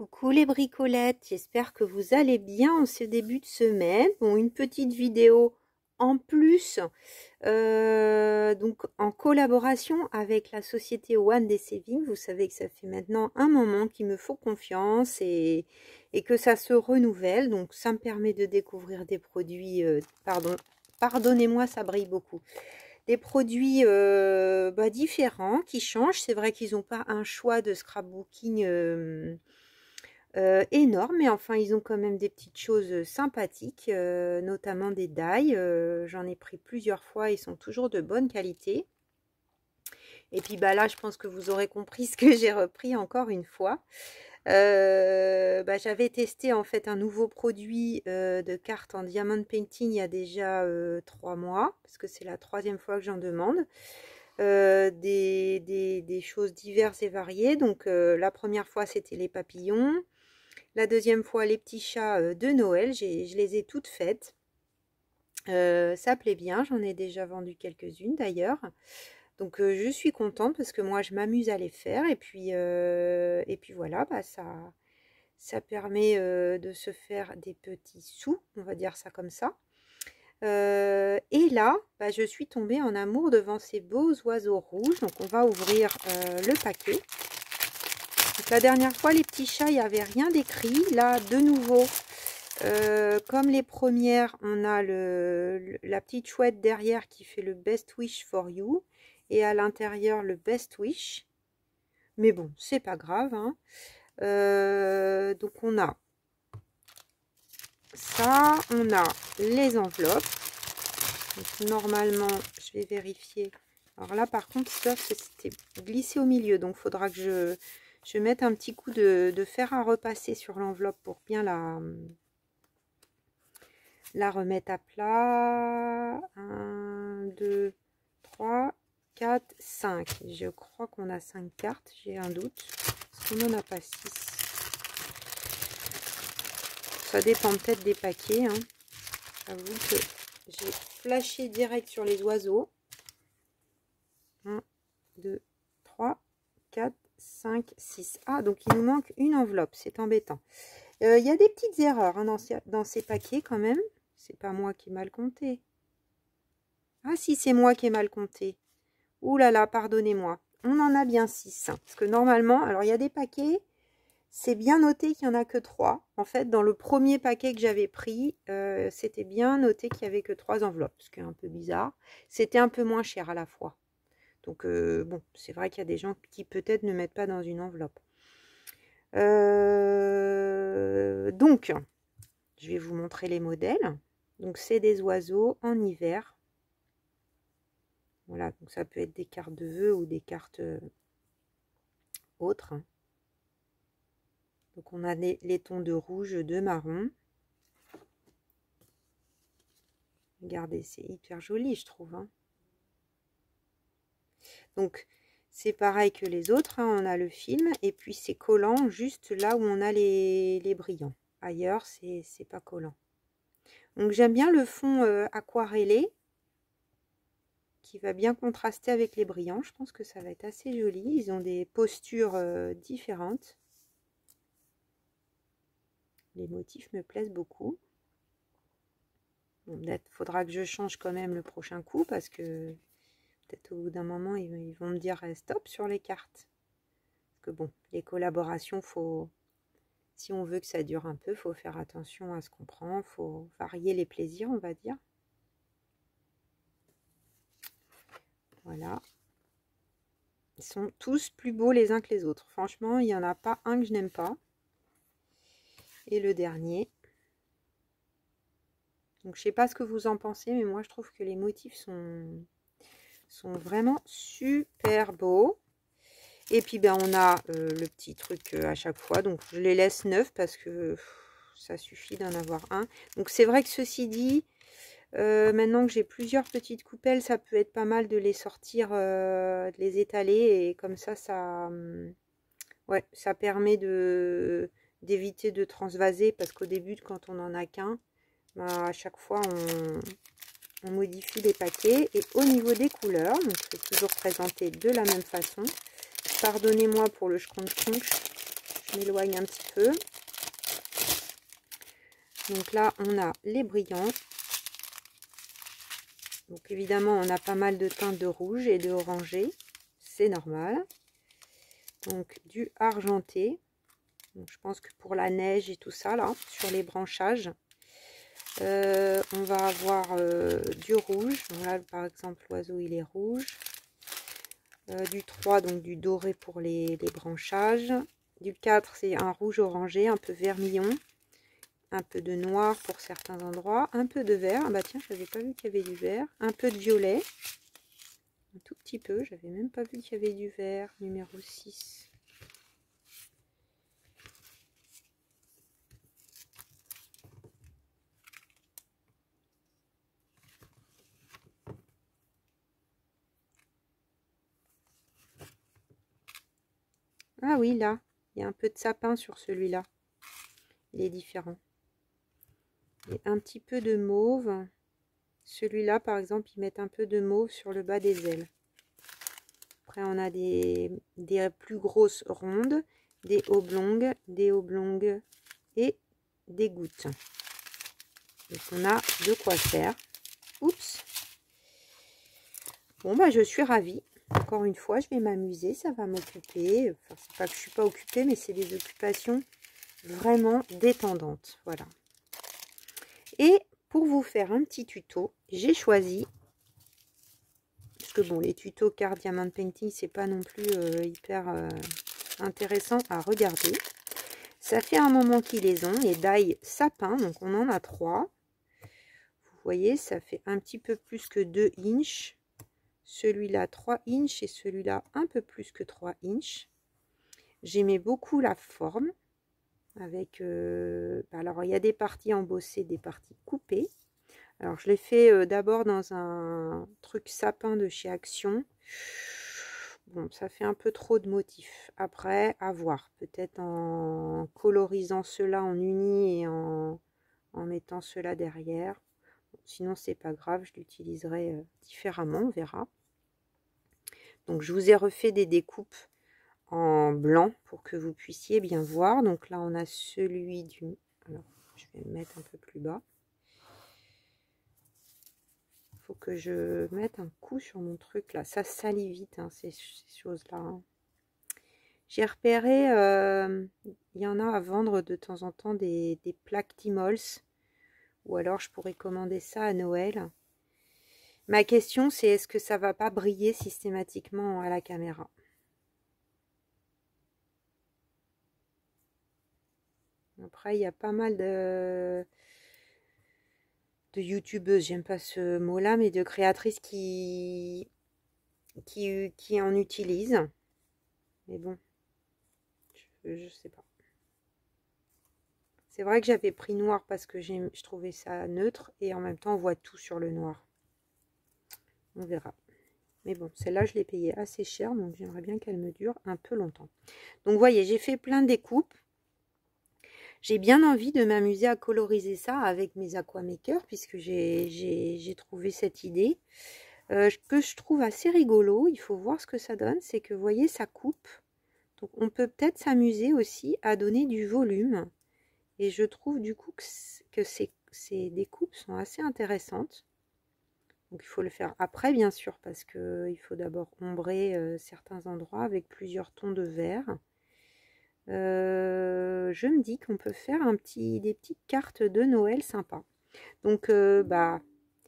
Coucou les bricolettes, j'espère que vous allez bien en ce début de semaine. Bon, une petite vidéo en plus, donc en collaboration avec la société One Day Saving. Vous savez que ça fait maintenant un moment qu'il me faut confiance et que ça se renouvelle. Donc ça me permet de découvrir des produits, pardonnez-moi, ça brille beaucoup. Des produits différents, qui changent. C'est vrai qu'ils n'ont pas un choix de scrapbooking énorme, mais enfin ils ont quand même des petites choses sympathiques, notamment des die. J'en ai pris plusieurs fois, ils sont toujours de bonne qualité. Et puis là je pense que vous aurez compris ce que j'ai repris encore une fois. J'avais testé en fait un nouveau produit de cartes en diamond painting il y a déjà 3 mois, parce que c'est la 3e fois que j'en demande. Des choses diverses et variées. Donc la première fois c'était les papillons, la deuxième fois les petits chats de Noël. Je les ai toutes faites. Ça plaît bien, j'en ai déjà vendu quelques-unes d'ailleurs. Donc je suis contente parce que moi je m'amuse à les faire. Et puis voilà, ça permet de se faire des petits sous, on va dire ça comme ça. Et là, je suis tombée en amour devant ces beaux oiseaux rouges. Donc on va ouvrir le paquet. Donc, la dernière fois, les petits chats, il n'y avait rien d'écrit. Là, de nouveau, comme les premières, on a la petite chouette derrière qui fait le best wish for you. Et à l'intérieur, le best wish. Mais bon, c'est pas grave, hein. Donc on a ça, on a les enveloppes. Donc, normalement, je vais vérifier. Alors là, par contre, ça, c'était glissé au milieu. Donc, il faudra que je mette un petit coup de fer à repasser sur l'enveloppe pour bien la remettre à plat. 1, 2, 3, 4, 5. Je crois qu'on a 5 cartes. J'ai un doute. Est-ce qu'on n'en a pas 6? Ça dépend peut-être des paquets. Hein. J'avoue que j'ai flashé direct sur les oiseaux. 1, 2, 3, 4, 5, 6. Ah, donc il nous manque une enveloppe. C'est embêtant. Il y a des petites erreurs hein, dans ces paquets quand même. C'est pas moi qui ai mal compté. Ah si, c'est moi qui ai mal compté. Ouh là là, pardonnez-moi. On en a bien 6. Hein, parce que normalement, alors il y a des paquets, c'est bien noté qu'il n'y en a que 3. En fait, dans le premier paquet que j'avais pris, c'était bien noté qu'il n'y avait que 3 enveloppes. Ce qui est un peu bizarre. C'était un peu moins cher à la fois. Donc, bon, c'est vrai qu'il y a des gens qui peut-être ne mettent pas dans une enveloppe. Donc, je vais vous montrer les modèles. Donc, c'est des oiseaux en hiver. Voilà, donc ça peut être des cartes de vœux ou des cartes autres. Donc, on a les tons de rouge, de marron. Regardez, c'est hyper joli, je trouve. Hein. Donc, c'est pareil que les autres. Hein, on a le film et puis c'est collant juste là où on a les brillants. Ailleurs, c'est pas collant. Donc, j'aime bien le fond aquarellé qui va bien contraster avec les brillants. Je pense que ça va être assez joli. Ils ont des postures différentes. Les motifs me plaisent beaucoup. Bon, peut-être faudra que je change quand même le prochain coup parce que peut-être au bout d'un moment, ils vont me dire stop sur les cartes. Parce que bon, les collaborations, si on veut que ça dure un peu, il faut faire attention à ce qu'on prend. Il faut varier les plaisirs, on va dire. Voilà. Ils sont tous plus beaux les uns que les autres. Franchement, il n'y en a pas un que je n'aime pas. Et le dernier. Donc, je ne sais pas ce que vous en pensez, mais moi, je trouve que les motifs sont vraiment super beaux. Et puis, on a le petit truc à chaque fois. Donc, je les laisse 9 parce que ça suffit d'en avoir un. Donc, c'est vrai que ceci dit, maintenant que j'ai plusieurs petites coupelles, ça peut être pas mal de les sortir, de les étaler. Et comme ça, ouais, ça permet d'éviter de transvaser. Parce qu'au début, quand on n'en a qu'un, à chaque fois, on modifie les paquets. Et au niveau des couleurs, donc c'est toujours présenté de la même façon. Pardonnez-moi pour le scrunch. Je m'éloigne un petit peu. Donc là, on a les brillants. Donc évidemment, on a pas mal de teintes de rouge et de orangé. C'est normal. Donc du argenté. Donc, je pense que pour la neige et tout ça, là, sur les branchages, on va avoir du rouge. Voilà, par exemple, l'oiseau, il est rouge. Du 3, donc du doré pour les branchages. Du 4, c'est un rouge orangé, un peu vermillon. Un peu de noir pour certains endroits, un peu de vert. Ah bah tiens, je n'avais pas vu qu'il y avait du vert. Un peu de violet, un tout petit peu. J'avais même pas vu qu'il y avait du vert. Numéro 6. Ah oui, là, il y a un peu de sapin sur celui-là. Il est différent. Et un petit peu de mauve. Celui-là, par exemple, ils mettent un peu de mauve sur le bas des ailes. Après, on a des plus grosses rondes, des oblongues et des gouttes. Donc, on a de quoi faire. Oups. Bon, bah, je suis ravie. Encore une fois, je vais m'amuser. Ça va m'occuper. Enfin, c'est pas que je suis pas occupée, mais c'est des occupations vraiment détendantes. Voilà. Et pour vous faire un petit tuto, j'ai choisi, parce que bon, les tutos Card Diamond Painting, c'est pas non plus hyper intéressant à regarder. Ça fait un moment qu'ils les ont, les die sapin, donc on en a 3. Vous voyez, ça fait un petit peu plus que 2 inches. Celui-là 3 inches et celui-là un peu plus que 3 inches. J'aimais beaucoup la forme. Avec, alors il y a des parties embossées, des parties coupées. Alors je l'ai fait d'abord dans un truc sapin de chez Action. Bon, ça fait un peu trop de motifs. Après, à voir. Peut-être en colorisant cela en uni et en mettant cela derrière. Bon, sinon, c'est pas grave, je l'utiliserai différemment, on verra. Donc je vous ai refait des découpes en blanc pour que vous puissiez bien voir. Donc là, on a celui du... Alors, je vais le mettre un peu plus bas. Que je mette un coup sur mon truc là, ça salit vite hein, ces choses là hein. J'ai repéré il y en a à vendre de temps en temps des plaques Timols, ou alors je pourrais commander ça à Noël. Ma question c'est, est-ce que ça va pas briller systématiquement à la caméra? Après il y a pas mal de youtubeuses, j'aime pas ce mot là, mais de créatrices qui en utilisent. Mais bon, je sais pas. C'est vrai que j'avais pris noir parce que je trouvais ça neutre, et en même temps on voit tout sur le noir. On verra. Mais bon, celle-là je l'ai payée assez cher, donc j'aimerais bien qu'elle me dure un peu longtemps. Donc vous voyez, j'ai fait plein de découpes. J'ai bien envie de m'amuser à coloriser ça avec mes aquamakers, puisque j'ai trouvé cette idée. Que je trouve assez rigolo, il faut voir ce que ça donne, c'est que vous voyez, ça coupe. Donc on peut peut-être s'amuser aussi à donner du volume. Et je trouve du coup que ces découpes sont assez intéressantes. Donc il faut le faire après bien sûr, parce qu'il faut d'abord ombrer certains endroits avec plusieurs tons de vert. Je me dis qu'on peut faire des petites cartes de Noël sympas. Donc bah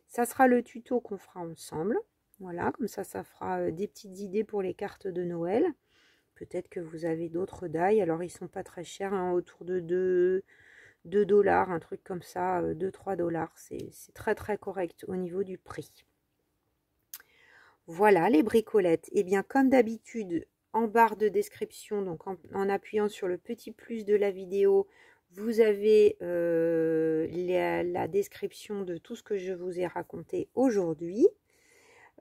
ça sera le tuto qu'on fera ensemble. Voilà, comme ça fera des petites idées pour les cartes de Noël. Peut-être que vous avez d'autres die. Alors ils sont pas très chers, hein, autour de 2 $, un truc comme ça, 2-3 $. C'est très très correct au niveau du prix. Voilà les bricolettes. Et bien comme d'habitude, en barre de description, donc en appuyant sur le petit plus de la vidéo, vous avez la description de tout ce que je vous ai raconté aujourd'hui.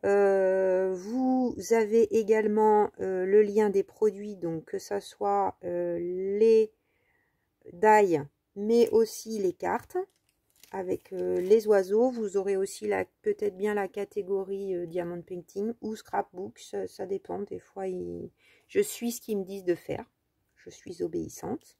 Vous avez également le lien des produits, donc que ça soit les die, mais aussi les cartes avec les oiseaux. Vous aurez aussi peut-être bien la catégorie Diamond Painting ou Scrapbook, ça dépend. Des fois, je suis ce qu'ils me disent de faire. je suis obéissante.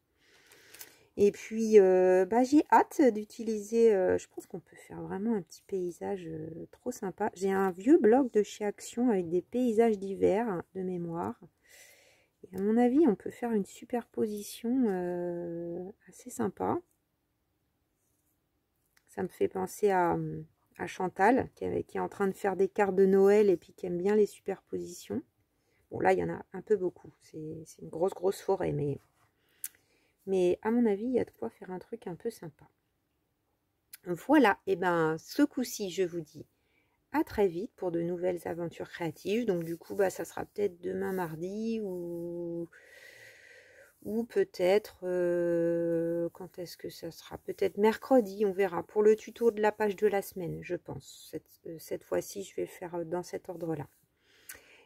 Et puis, j'ai hâte d'utiliser, je pense qu'on peut faire vraiment un petit paysage trop sympa. J'ai un vieux blog de chez Action avec des paysages d'hiver de mémoire. Et à mon avis, on peut faire une superposition assez sympa. Ça me fait penser à Chantal, qui est en train de faire des cartes de Noël et puis qui aime bien les superpositions. Bon, là, il y en a un peu beaucoup. C'est une grosse forêt, mais à mon avis, il y a de quoi faire un truc un peu sympa. Voilà, et ben ce coup-ci, je vous dis à très vite pour de nouvelles aventures créatives. Donc du coup, ça sera peut-être demain mardi ou peut-être, quand est-ce que ça sera? Peut-être mercredi, on verra. Pour le tuto de la page de la semaine, je pense. Cette fois-ci, je vais faire dans cet ordre-là.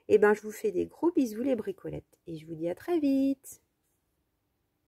Et ben, je vous fais des gros bisous les bricolettes et je vous dis à très vite.